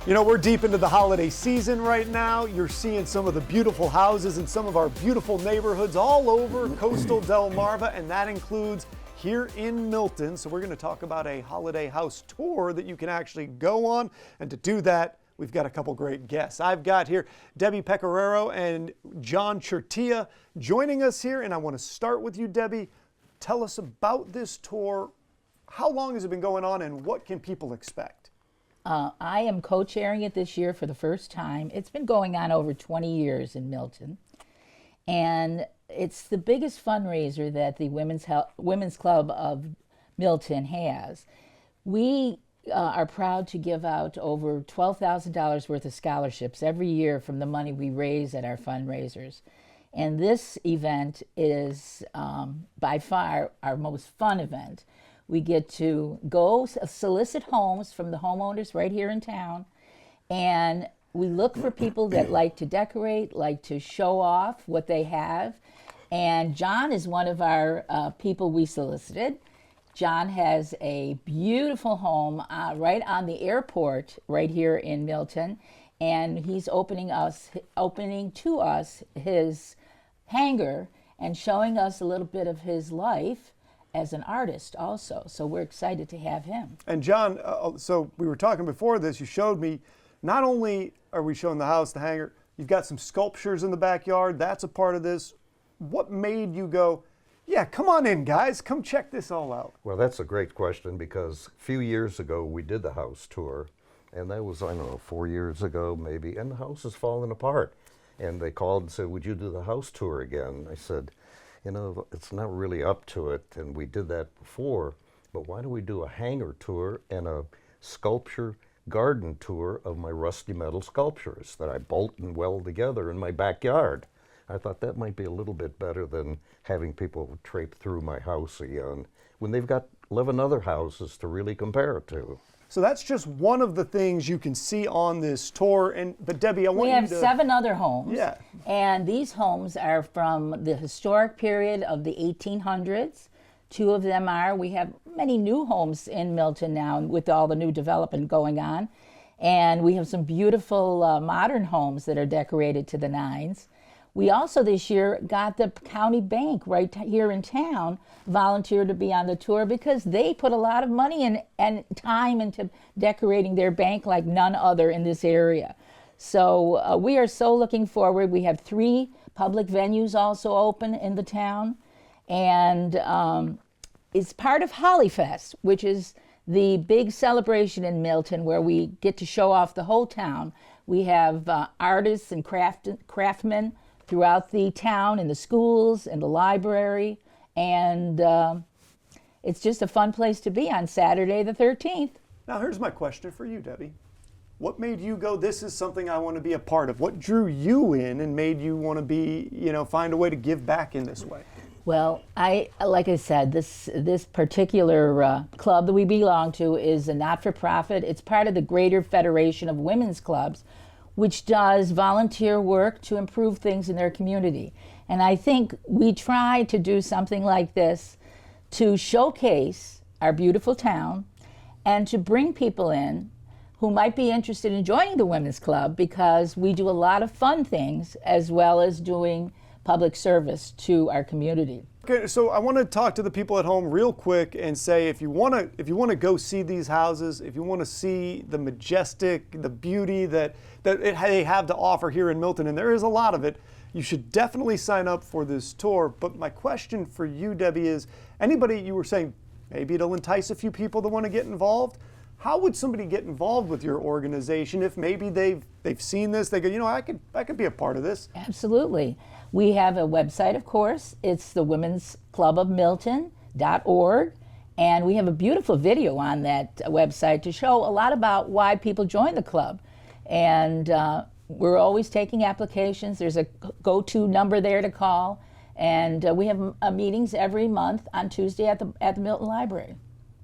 You know, we're deep into the holiday season right now. You're seeing some of the beautiful houses in some of our beautiful neighborhoods all over coastal Delmarva, and that includes here in Milton. So we're going to talk about a holiday house tour that you can actually go on. And to do that, we've got a couple great guests. I've got here Debbie Pecoraro and John Chertia joining us here. And I want to start with you, Debbie. Tell us about this tour. How long has it been going on and what can people expect? I am co-chairing it this year for the first time. It's been going on over 20 years in Milton. And it's the biggest fundraiser that the Women's Club of Milton has. We are proud to give out over $12,000 worth of scholarships every year from the money we raise at our fundraisers. And this event is by far our most fun event. We get to go solicit homes from the homeowners right here in town, and we look for people that like to decorate, like to show off what they have. And John is one of our people we solicited. John has a beautiful home right on the airport right here in Milton, and he's opening to us his hangar and showing us a little bit of his life as an artist also. So we're excited to have him. And John, so we were talking before this, you showed me, not only are we showing the house, the hangar, you've got some sculptures in the backyard, that's a part of this. What made you go, yeah, come on in guys, come check this all out? Well, that's a great question, because a few years ago we did the house tour, and that was, I don't know, 4 years ago maybe, and the house is falling apart. And they called and said, would you do the house tour again? I said, you know, it's not really up to it, and we did that before, but why don't we do a hangar tour and a sculpture garden tour of my rusty metal sculptures that I bolt and weld together in my backyard? I thought that might be a little bit better than having people trape through my house again when they've got 11 other houses to really compare it to. So that's just one of the things you can see on this tour. But Debbie, I want you to... We have 7 other homes. Yeah. And these homes are from the historic period of the 1800s. 2 of them are. We have many new homes in Milton now with all the new development going on. And we have some beautiful modern homes that are decorated to the nines. We also this year got the county bank right here in town volunteer to be on the tour because they put a lot of money and time into decorating their bank like none other in this area. So we are so looking forward. We have 3 public venues also open in the town, and it's part of Hollyfest, which is the big celebration in Milton where we get to show off the whole town. We have artists and craftsmen throughout the town, in the schools, in the library, and it's just a fun place to be on Saturday the 13th. Now here's my question for you, Debbie. What made you go, this is something I want to be a part of? What drew you in and made you want to be, find a way to give back in this way? Well, like I said, this particular club that we belong to is a not-for-profit. It's part of the Greater Federation of Women's Clubs, which does volunteer work to improve things in their community. And I think we try to do something like this to showcase our beautiful town and to bring people in who might be interested in joining the Women's Club, because we do a lot of fun things as well as doing public service to our community. Okay, so I want to talk to the people at home real quick and say, if you want to go see these houses, if you want to see the majestic, the beauty that they have to offer here in Milton, and there is a lot of it, you should definitely sign up for this tour. But my question for you, Debbie, is anybody, you were saying maybe it'll entice a few people to want to get involved. How would somebody get involved with your organization if maybe they've seen this, they go, I could be a part of this? Absolutely. We have a website, of course. It's the Women's Club of Milton.org, and we have a beautiful video on that website to show a lot about why people join the club. And we're always taking applications. There's a go-to number there to call, and we have meetings every month on Tuesday at the Milton Library.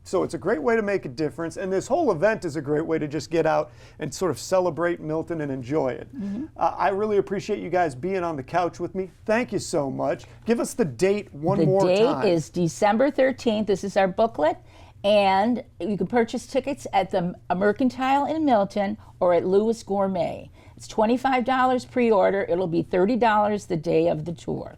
So it's a great way to make a difference, and this whole event is a great way to just get out and sort of celebrate Milton and enjoy it. Mm-hmm. I really appreciate you guys being on the couch with me. Thank you so much. Give us the date one more time. The date is December 13th. This is our booklet, And you can purchase tickets at the Mercantile in Milton or at Lewis Gourmet. It's $25 pre-order. It'll be $30 the day of the tour.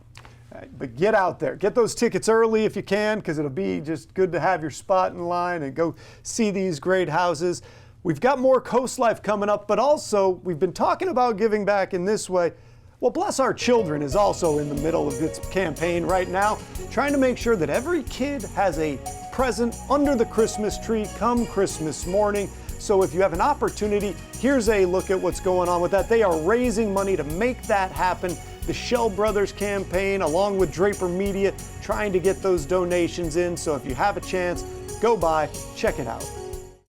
But get out there. Get those tickets early if you can, because it'll be just good to have your spot in line and go see these great houses. We've got more CoastLife coming up, but also we've been talking about giving back in this way. Well, Bless Our Children is also in the middle of its campaign right now, trying to make sure that every kid has a present under the Christmas tree come Christmas morning. So if you have an opportunity, here's a look at what's going on with that. They are raising money to make that happen. The Shell Brothers campaign, along with Draper Media, trying to get those donations in. So if you have a chance, go by, check it out.